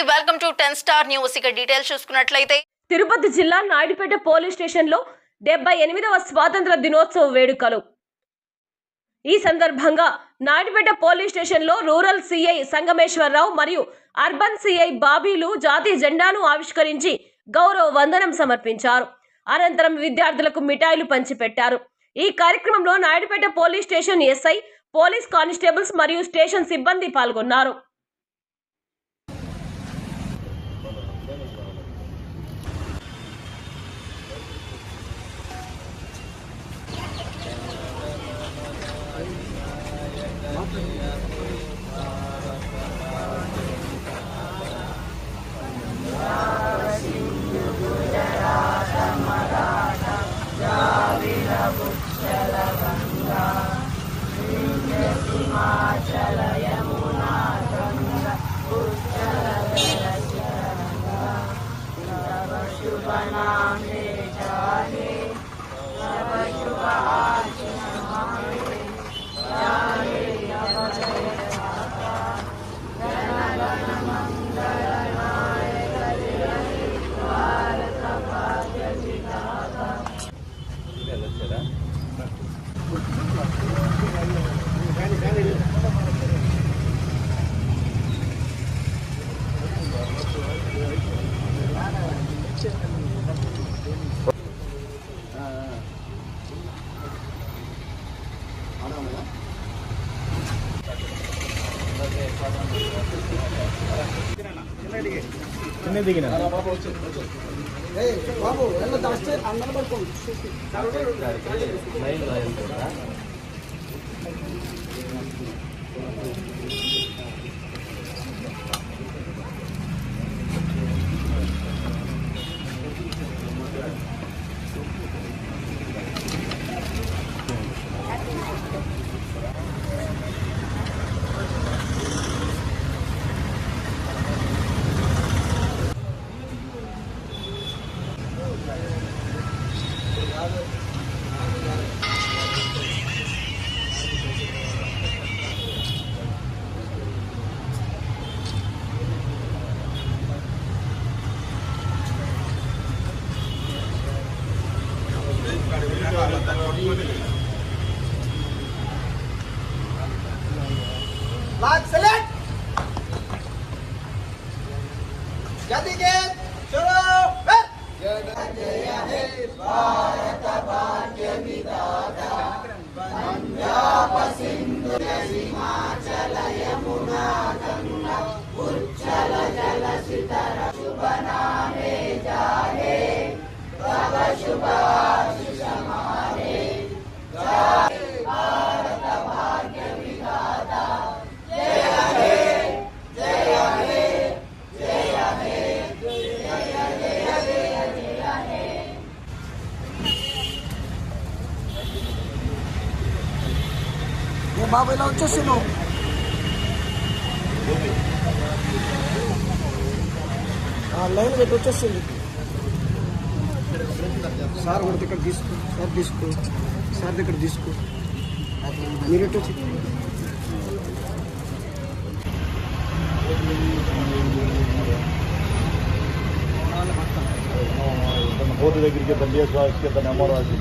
Welcome to 10 star news. ఇక details చూసుకున్నట్లయితే తిరుపతి జిల్లా నాయుడుపేట పోలీస్ స్టేషన్లో 78వ స్వాతంత్ర దినోత్సవ వేడుకలు. ఈ సందర్భంగా నాయుడుపేట పోలీస్ స్టేషన్లో రూరల్ సిఐ సంగమేశ్వరరావు మరియు అర్బన్ సిఐ బాబీలు జాతీయ జెండాను ఆవిష్కరించి గౌరవ వందనం సమర్పించారు. అనంతరం విద్యార్థులకు మిఠాయిలు పంచిపెట్టారు. ఈ కార్యక్రమంలో Naidupeta police station SI, police constables మరియు స్టేషన్ సిబ్బంది పాల్గొన్నారు. బాబు అందరూ పడుకోండి. Flag select. Jadi ke chalo Jaya He Bharat Bhagya Vidata Punjab Sindhu Himachal Yamuna Ganga Uchala Jala Sitara Shubha Name Jahe Baba Shubha Shamane Jai Bharat Bhagya Vidata బాబు ఇలా వచ్చేస్తున్నావు. Line పెట్టి వచ్చేస్తుంది. Sir కూడా దగ్గర తీసుకో, సార్ తీసుకో, sir దగ్గర తీసుకో, మీరు ఎటు వచ్చి ಹೋದ దగ్గరికి బండి వేసుకొని నెంబర్ రాసి